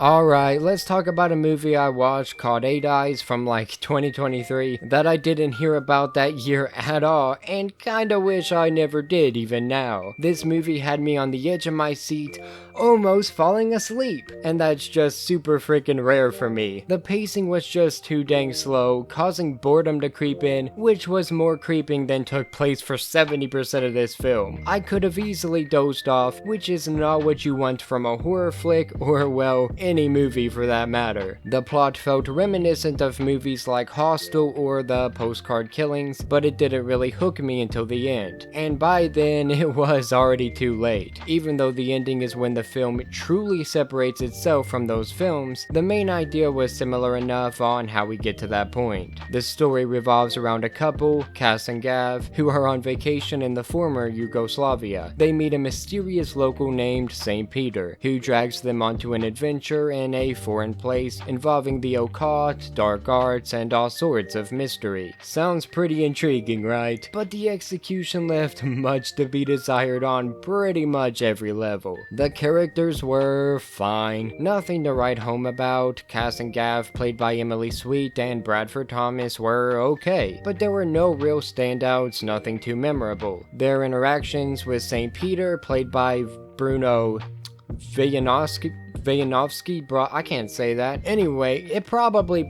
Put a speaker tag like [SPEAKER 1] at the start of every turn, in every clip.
[SPEAKER 1] Alright, let's talk about a movie I watched called 8 Eyes from like 2023 that I didn't hear about that year at all and kinda wish I never did even now. This movie had me on the edge of my seat, almost falling asleep, and that's just super freaking rare for me. The pacing was just too dang slow, causing boredom to creep in, which was more creeping than took place for 70% of this film. I could have easily dozed off, which is not what you want from a horror flick or, well, any movie for that matter. The plot felt reminiscent of movies like Hostel or The Postcard Killings, but it didn't really hook me until the end. And by then, it was already too late. Even though the ending is when the film truly separates itself from those films, the main idea was similar enough on how we get to that point. The story revolves around a couple, Cass and Gav, who are on vacation in the former Yugoslavia. They meet a mysterious local named St. Peter, who drags them onto an adventure in a foreign place involving the occult, dark arts, and all sorts of mystery. Sounds pretty intriguing, right? But the execution left much to be desired on pretty much every level. The characters were fine, nothing to write home about. Cass and Gav, played by Emily Sweet and Bradford Thomas, were okay, but there were no real standouts, nothing too memorable. Their interactions with St. Peter, played by Bruno Vayanovsky, bro, I can't say that. Anyway, I probably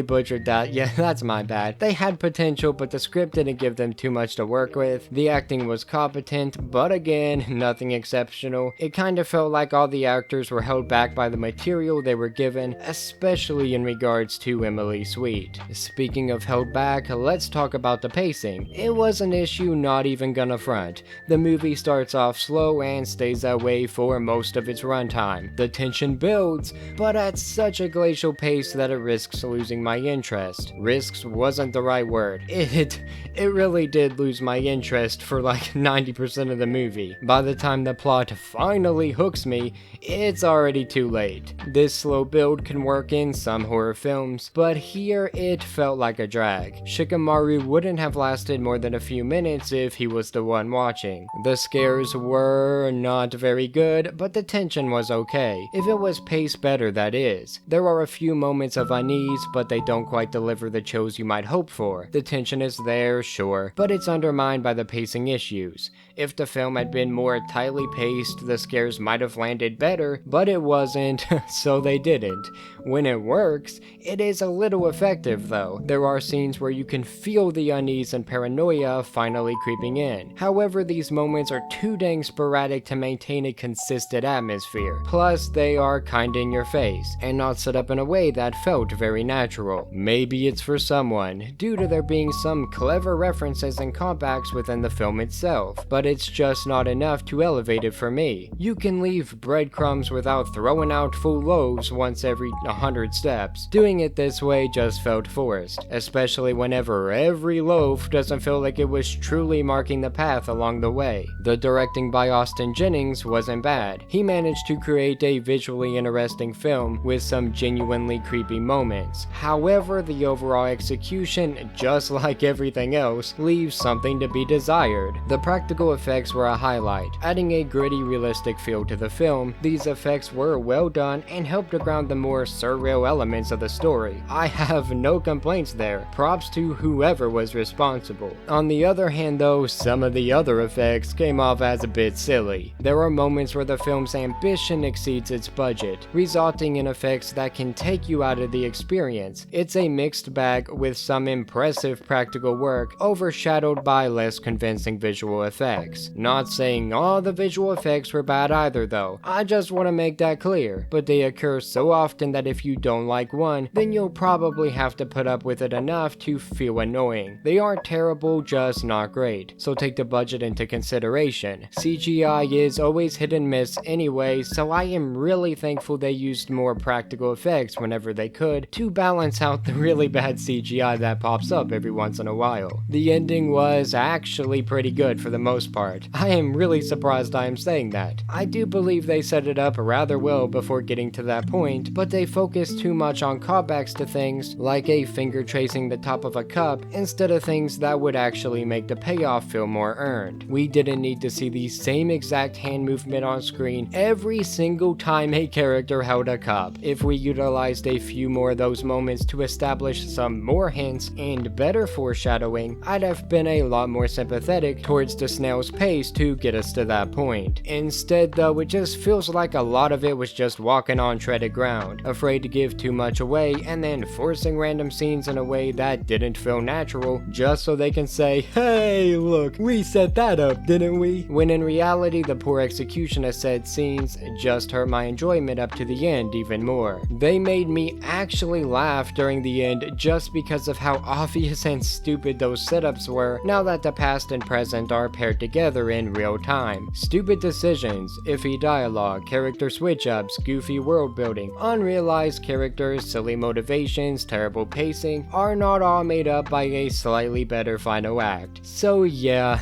[SPEAKER 1] butchered that. Yeah, that's my bad. They had potential, but the script didn't give them too much to work with. The acting was competent, but again, nothing exceptional. It kind of felt like all the actors were held back by the material they were given, especially in regards to Emily Sweet. Speaking of held back, let's talk about the pacing. It was an issue not even gonna front. The movie starts off slow and stays that way for most of its runtime. The tension builds, but at such a glacial pace that it risks losing my interest. Risks wasn't the right word. It really did lose my interest for like 90% of the movie. By the time the plot finally hooks me, it's already too late. This slow build can work in some horror films, but here it felt like a drag. Shikamaru wouldn't have lasted more than a few minutes if he was the one watching. The scares were not very good, but the tension was okay. If it was paced better, that is. There are a few moments of unease, but they don't quite deliver the chills you might hope for. The tension is there, sure, but it's undermined by the pacing issues. If the film had been more tightly paced, the scares might have landed better, but it wasn't, so they didn't. When it works, it is a little effective though. There are scenes where you can feel the unease and paranoia finally creeping in. However, these moments are too dang sporadic to maintain a consistent atmosphere. Plus, they are kinda in your face, and not set up in a way that felt very natural. Maybe it's for someone, due to there being some clever references and callbacks within the film itself, but it's just not enough to elevate it for me. You can leave breadcrumbs without throwing out full loaves once every 100 steps. Doing it this way just felt forced, especially whenever every loaf doesn't feel like it was truly marking the path along the way. The directing by Austin Jennings wasn't bad. He managed to create a visually interesting film with some genuinely creepy moments. However, the overall execution, just like everything else, leaves something to be desired. The practical effects were a highlight, adding a gritty, realistic feel to the film. These effects were well done and helped to ground the more surreal elements of the story. I have no complaints there. Props to whoever was responsible. On the other hand though, some of the other effects came off as a bit silly. There are moments where the film's ambition exceeds its budget, resulting in effects that can take you out of the experience. It's a mixed bag with some impressive practical work overshadowed by less convincing visual effects. Not saying all the visual effects were bad either though, I just want to make that clear, but they occur so often that if you don't like one, then you'll probably have to put up with it enough to feel annoying. They aren't terrible, just not great, so take the budget into consideration. CGI is always hit and miss anyway, so I am really thankful they used more practical effects whenever they could to balance out the really bad CGI that pops up every once in a while. The ending was actually pretty good for the most most part. I am really surprised I am saying that. I do believe they set it up rather well before getting to that point, but they focus too much on callbacks to things like a finger tracing the top of a cup instead of things that would actually make the payoff feel more earned. We didn't need to see the same exact hand movement on screen every single time a character held a cup. If we utilized a few more of those moments to establish some more hints and better foreshadowing, I'd have been a lot more sympathetic towards the snail's pace to get us to that point. Instead though, it just feels like a lot of it was just walking on treaded ground, afraid to give too much away and then forcing random scenes in a way that didn't feel natural just so they can say, "Hey, look, we set that up, didn't we?" When in reality, the poor execution of said scenes just hurt my enjoyment up to the end even more. They made me actually laugh during the end just because of how obvious and stupid those setups were now that the past and present are paired together in real time. Stupid decisions, iffy dialogue, character switch-ups, goofy world building, unrealized characters, silly motivations, terrible pacing are not all made up by a slightly better final act. So yeah,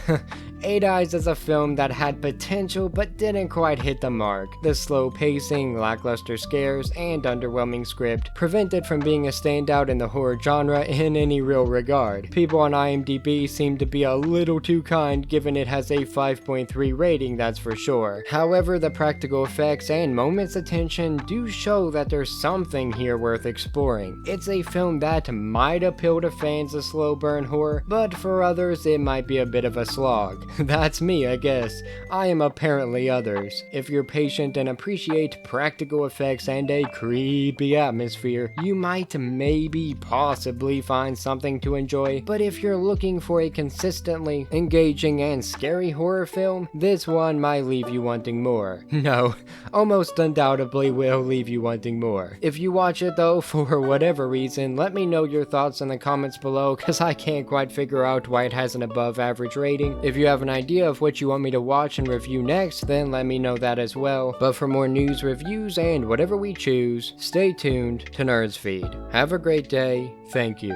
[SPEAKER 1] 8 Eyes is a film that had potential but didn't quite hit the mark. The slow pacing, lackluster scares, and underwhelming script prevent it from being a standout in the horror genre in any real regard. People on IMDb seem to be a little too kind given it has a 5.3 rating, that's for sure. However, the practical effects and moments of tension do show that there's something here worth exploring. It's a film that might appeal to fans of slow burn horror, but for others it might be a bit of a slog. That's me, I guess. I am apparently others. If you're patient and appreciate practical effects and a creepy atmosphere, you might maybe possibly find something to enjoy, but if you're looking for a consistently engaging and scary horror film, this one might leave you wanting more. No, almost undoubtedly will leave you wanting more. If you watch it though, for whatever reason, let me know your thoughts in the comments below, cause I can't quite figure out why it has an above average rating. If you have an idea of what you want me to watch and review next, then let me know that as well. But for more news, reviews, and whatever we choose, stay tuned to Nerdsfeed. Have a great day. Thank you.